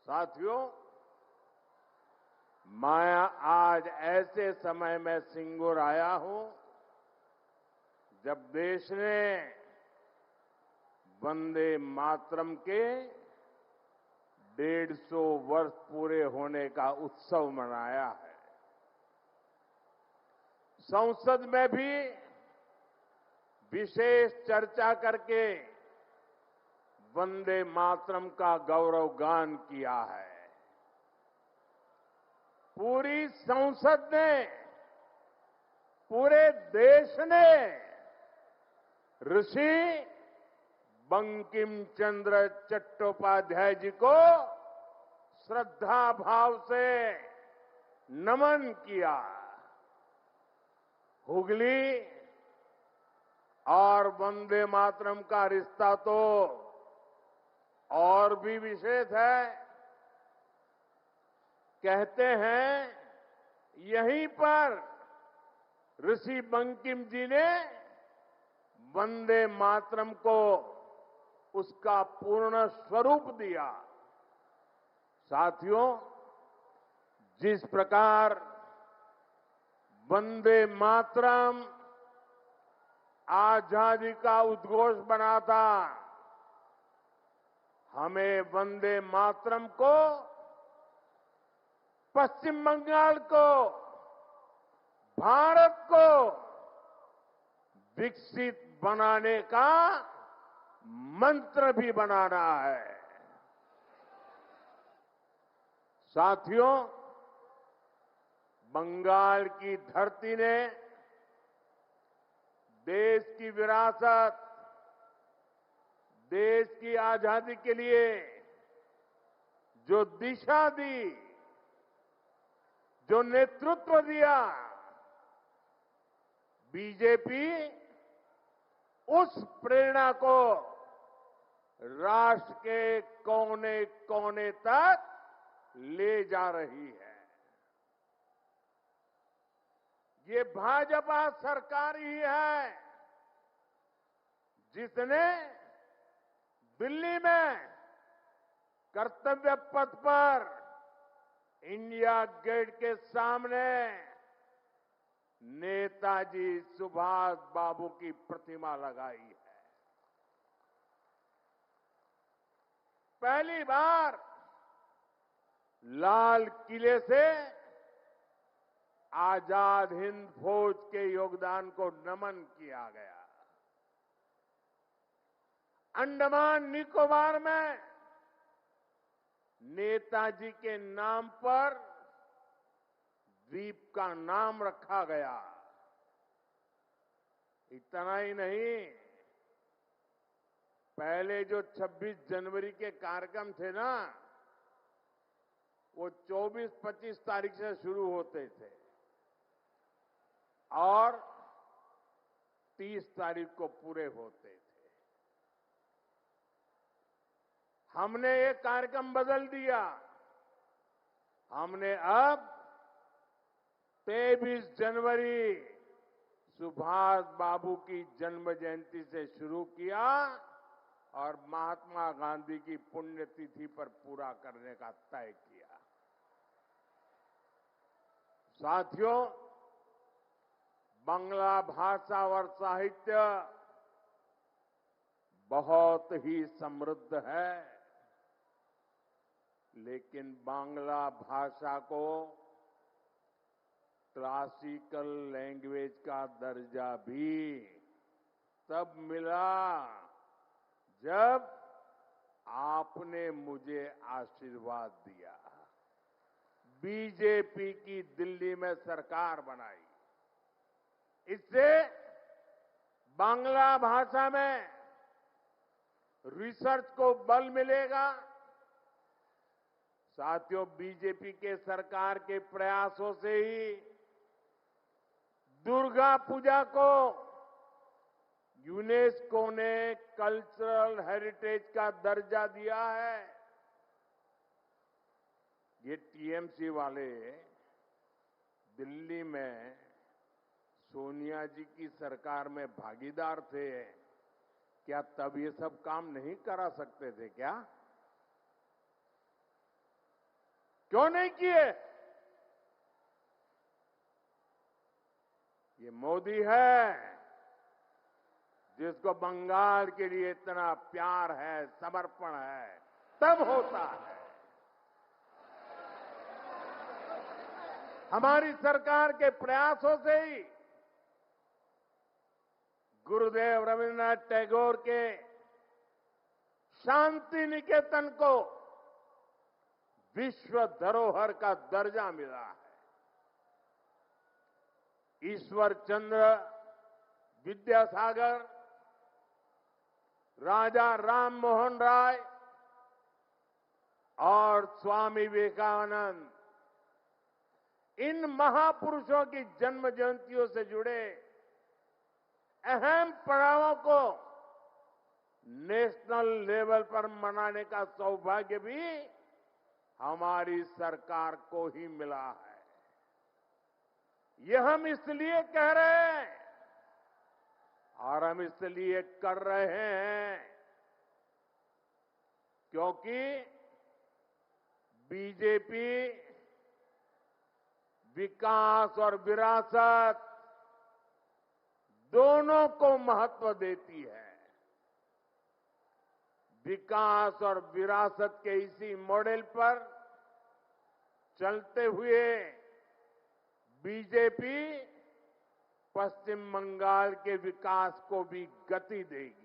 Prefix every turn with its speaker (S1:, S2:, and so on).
S1: साथियों, मैं आज ऐसे समय में सिंगूर आया हूं जब देश ने वंदे मातरम के 150 वर्ष पूरे होने का उत्सव मनाया है। संसद में भी विशेष चर्चा करके वंदे मातरम का गौरव गान किया है। पूरी संसद ने, पूरे देश ने ऋषि बंकिम चंद्र चट्टोपाध्याय जी को श्रद्धा भाव से नमन किया। हुगली और वंदे मातरम का रिश्ता तो और भी विशेष है। कहते हैं यहीं पर ऋषि बंकिम जी ने वंदे मातरम को उसका पूर्ण स्वरूप दिया। साथियों, जिस प्रकार वंदे मातरम आजादी का उद्घोष बना था, हमें वंदे मातरम को पश्चिम बंगाल को, भारत को विकसित बनाने का मंत्र भी बनाना है। साथियों, बंगाल की धरती ने देश की विरासत, देश की आजादी के लिए जो दिशा दी, जो नेतृत्व दिया, बीजेपी उस प्रेरणा को राष्ट्र के कोने कोने तक ले जा रही है। ये भाजपा सरकार ही है जिसने दिल्ली में कर्तव्य पथ पर इंडिया गेट के सामने नेताजी सुभाष बाबू की प्रतिमा लगाई है। पहली बार लाल किले से आजाद हिंद फौज के योगदान को नमन किया गया। अंडमान निकोबार में नेताजी के नाम पर द्वीप का नाम रखा गया। इतना ही नहीं, पहले जो 26 जनवरी के कार्यक्रम थे ना, वो 24-25 तारीख से शुरू होते थे और 30 तारीख को पूरे होते थे। हमने ये कार्यक्रम बदल दिया। हमने अब 23 जनवरी सुभाष बाबू की जन्म जयंती से शुरू किया और महात्मा गांधी की पुण्यतिथि पर पूरा करने का तय किया। साथियों, बांग्ला भाषा और साहित्य बहुत ही समृद्ध है, लेकिन बांग्ला भाषा को क्लासिकल लैंग्वेज का दर्जा भी तब मिला जब आपने मुझे आशीर्वाद दिया, बीजेपी की दिल्ली में सरकार बनाई। इससे बांग्ला भाषा में रिसर्च को बल मिलेगा। साथियों, बीजेपी के सरकार के प्रयासों से ही दुर्गा पूजा को यूनेस्को ने कल्चरल हेरिटेज का दर्जा दिया है। ये टीएमसी वाले दिल्ली में सोनिया जी की सरकार में भागीदार थे, क्या तब ये सब काम नहीं करा सकते थे क्या? क्यों नहीं किए? ये मोदी है जिसको बंगाल के लिए इतना प्यार है, समर्पण है, तब होता है। हमारी सरकार के प्रयासों से ही गुरुदेव रविन्द्रनाथ टैगोर के शांति निकेतन को विश्व धरोहर का दर्जा मिला है। ईश्वर चंद्र विद्यासागर, राजा राम मोहन राय और स्वामी विवेकानंद, इन महापुरुषों की जन्म जयंतियों से जुड़े अहम पड़ावों को नेशनल लेवल पर मनाने का सौभाग्य भी हमारी सरकार को ही मिला है। यह हम इसलिए कह रहे हैं और हम इसलिए कर रहे हैं क्योंकि बीजेपी विकास और विरासत दोनों को महत्व देती है। विकास और विरासत के इसी मॉडल पर चलते हुए बीजेपी पश्चिम बंगाल के विकास को भी गति देगी।